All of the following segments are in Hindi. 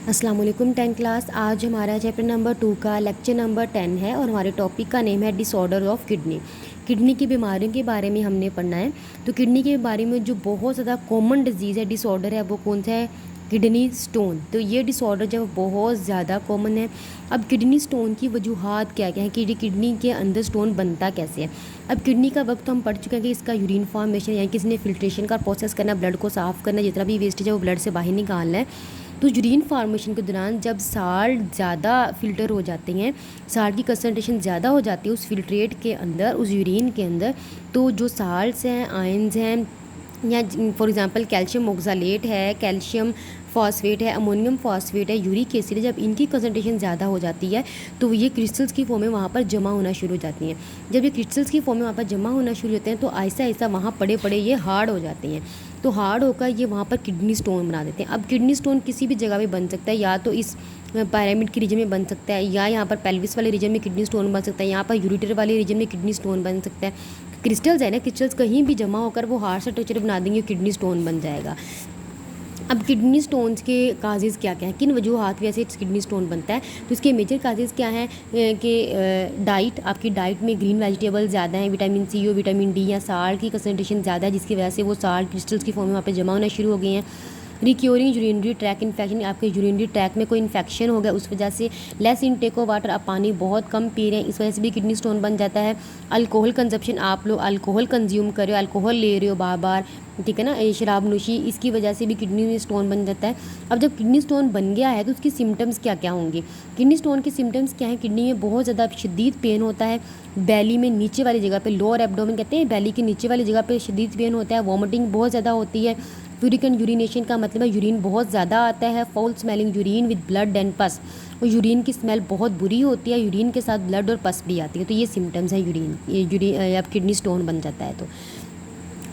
अस्सलाम वालेकुम 10 क्लास। आज हमारा चैप्टर नंबर 2 का लेक्चर नंबर 10 है और हमारे टॉपिक का नेम है डिसऑर्डर ऑफ किडनी। किडनी की बीमारियों के बारे में हमने पढ़ना है। तो किडनी के बारे में जो बहुत ज़्यादा कॉमन डिजीज़ है, डिसऑर्डर है, वो कौन सा है? Kidney stone. तो ये डिसऑर्डर जो बहुत ज़्यादा कॉमन है। अब किडनी स्टोन की वजूहात क्या क्या है कि किडनी के अंदर स्टोन बनता कैसे है। अब किडनी का वक्त हम पढ़ चुके हैं कि इसका यूरिन फॉर्मेशन यानी किसी ने फिल्ट्रेशन का प्रोसेस करना, ब्लड को साफ़ करना, जितना भी वेस्टेज है वो ब्लड से बाहर निकालना है। तो यूरिन फार्मेशन के दौरान जब साल्ट ज़्यादा फ़िल्टर हो जाते हैं, साल्ट की कंसनट्रेशन ज़्यादा हो जाती है उस फिल्ट्रेट के अंदर, उस यूरिन के अंदर, तो जो साल्ट्स हैं, आयंस हैं, या फॉर एग्जांपल कैल्शियम ऑक्सालेट है, कैल्शियम फॉस्फेट है, अमोनियम फॉस्फेट है, यूरिक एसिड है, जब इनकी कंसनट्रेशन ज़्यादा हो जाती है तो ये क्रिस्टल्स की फॉर्म में वहाँ पर जमा होना शुरू हो जाती हैं। जब ये क्रिस्टल्स की फॉर्म में वहाँ पर जमा होना शुरू होते हैं तो आहिस्ता आहिस्ता वहाँ पड़े पड़े ये हार्ड हो जाते हैं। तो हार्ड होकर ये वहाँ पर किडनी स्टोन बना देते हैं। अब किडनी स्टोन किसी भी जगह पे बन सकता है, या तो इस पैरामिड के रीजन में बन सकता है, या यहाँ पर पेल्विस वाले रीजन में किडनी स्टोन बन सकता है, यहाँ पर यूरिटर वाले रीजन में किडनी स्टोन बन सकता है। क्रिस्टल्स है ना, क्रिस्टल्स कहीं भी जमा होकर वो हार्ड स्ट्रक्चर बना देंगे, किडनी स्टोन बन जाएगा। अब किडनी स्टोन्स के काजेज़ क्या क्या हैं, किन वजूहात की वजह से किडनी स्टोन बनता है? तो इसके मेजर काजेज़ क्या हैं कि डाइट, आपकी डाइट में ग्रीन वेजिटेबल ज़्यादा हैं, विटामिन सी और विटामिन डी या साल्ट की कंसनट्रेशन ज़्यादा है, जिसकी वजह से वो साल्ट क्रिस्टल्स की फॉर्म में वहाँ पे जमा होना शुरू हो गए हैं। रिक्योरिंग यूरिनरी ट्रैक इन्फेक्शन, आपके यूरिनरी ट्रैक में कोई इन्फेक्शन हो गया, उस वजह से लेस इनटेक ऑफ वाटर, आप पानी बहुत कम पी रहे हैं, इस वजह से भी किडनी स्टोन बन जाता है। अल्कोहल कंजप्शन, आप लोग अल्कोहल कंज्यूम कर रहे हो, अल्कोहल ले रहे हो बार बार, ठीक है ना, ये शराब नोशी, इसकी वजह से भी किडनी में स्टोन बन जाता है। अब जब किडनी स्टोन बन गया है तो उसकी सिम्टम्स क्या क्या होंगे? किडनी स्टोन के सिम्टम्स क्या हैं? किडनी में बहुत ज़्यादा शदीद पेन होता है, बैली में नीचे वाली जगह पे, लोअर एब्डोमेन कहते हैं, बैली के नीचे वाली जगह पे शदीद पेन होता है, वॉमिटिंग बहुत ज़्यादा होती है। यूरिकन यूरिनेशन का मतलब है यूरिन बहुत ज़्यादा आता है, foul smelling urine with blood and पस, और यूरिन की स्मेल बहुत बुरी होती है, यूरिन के साथ ब्लड और पस भी आती है। तो ये सिम्टम्स है यूरिन अब किडनी स्टोन बन जाता है तो।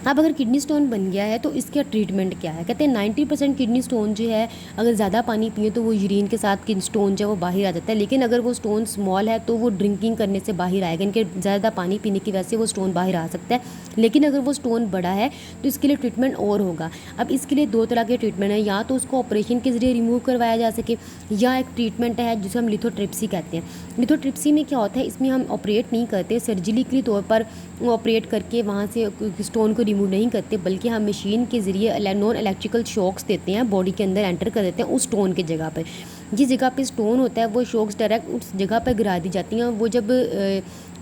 अब अगर किडनी स्टोन बन गया है तो इसका ट्रीटमेंट क्या है? कहते हैं 90% किडनी स्टोन जो है, अगर ज़्यादा पानी पिए तो वो यूरिन के साथ किडनी स्टोन जो है वो बाहर आ जाता है, लेकिन अगर वो स्टोन स्मॉल है तो वो ड्रिंकिंग करने से बाहर आएगा, इनके ज़्यादा पानी पीने की वजह से वो स्टोन बाहर आ सकता है। लेकिन अगर वो स्टोन बड़ा है तो इसके लिए ट्रीटमेंट और होगा। अब इसके लिए दो तरह के ट्रीटमेंट है, या तो उसको ऑपरेशन के ज़रिए रिमूव करवाया जा सके, या एक ट्रीटमेंट है जिसे हम लिथोट्रिप्सी कहते हैं। लिथोट्रिप्सी में क्या होता है, इसमें हम ऑपरेट नहीं करते, सर्जिकली तौर पर ऑपरेट करके वहाँ से स्टोन को रिमूव नहीं करते, बल्कि हम मशीन के ज़रिए नॉन इलेक्ट्रिकल शॉक्स देते हैं, बॉडी के अंदर एंटर कर देते हैं उस स्टोन की जगह पर। जिस जगह पे स्टोन होता है वो शॉक्स डायरेक्ट उस जगह पर गिरा दी जाती हैं। वो जब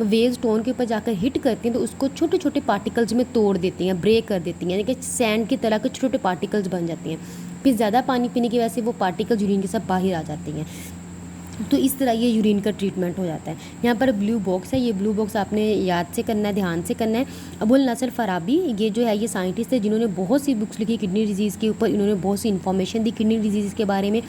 वेव स्टोन के ऊपर जाकर हिट करती हैं तो उसको छोटे छोटे पार्टिकल्स में तोड़ देती हैं, ब्रेक कर देती हैं, यानी कि सैंड की तरह के छोटे छोटे पार्टिकल्स बन जाती हैं। फिर ज़्यादा पानी पीने की वजह से वो पार्टिकल्स यूरिन के साथ बाहर आ जाती हैं। तो इस तरह ये यूरिन का ट्रीटमेंट हो जाता है। यहाँ पर ब्लू बॉक्स है, ये ब्लू बॉक्स आपने याद से करना है, ध्यान से करना है। अबुल नसर फराबी, ये जो है ये साइंटिस्ट है जिन्होंने बहुत सी बुक्स लिखी किडनी डिजीज़ के ऊपर, इन्होंने बहुत सी इन्फॉर्मेशन दी किडनी डिजीज़ के बारे में।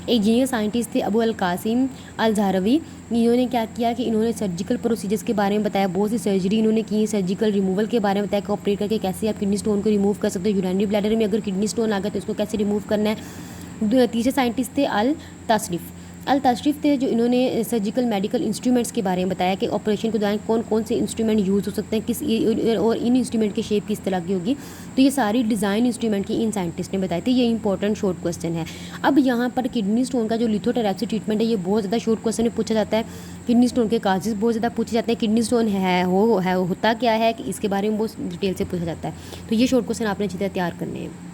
एक जीनियर साइंटिस्ट थे अबू अल कासिम अल जहरवी, इन्होंने क्या किया कि इन्होंने सर्जिकल प्रोसीजर्स के बारे में बताया, बहुत सी सर्जरी इन्होंने की, सर्जिकल रिमूवल के बारे में बताया कि ऑपरेट करके कैसे आप किडनी स्टोन को रिमूव कर सकते हो, यूरिनरी ब्लैडर में अगर किडनी स्टोन आ गया तो इसको कैसे रिमूव करना है। तीसरे साइंटिस्ट थे अल तशरीफ़ थे, जो इन्होंने सर्जिकल मेडिकल इंस्ट्रूमेंट्स के बारे में बताया कि ऑपरेशन के दौरान कौन कौन से इंस्ट्रूमेंट यूज़ हो सकते हैं, किस और इन इंस्ट्रूमेंट की शेप किस तरह की होगी। तो ये सारी डिज़ाइन इंस्ट्रूमेंट की इन साइंटिस्ट ने बताई थी। ये इंपॉर्टेंट शॉर्ट क्वेश्चन है। अब यहाँ पर किडनी स्टोन का जो लिथोट्रिप्सी ट्रीटमेंट है, ये बहुत ज़्यादा शॉर्ट क्वेश्चन में पूछा जाता है। किडनी स्टोन के काजेज़ बहुत ज़्यादा पूछे जाते हैं, किडनी स्टोन होता क्या है कि इसके बारे में बहुत डिटेल से पूछा जाता है। तो ये शॉर्ट क्वेश्चन आपने अच्छी तरह तैयार करने हैं।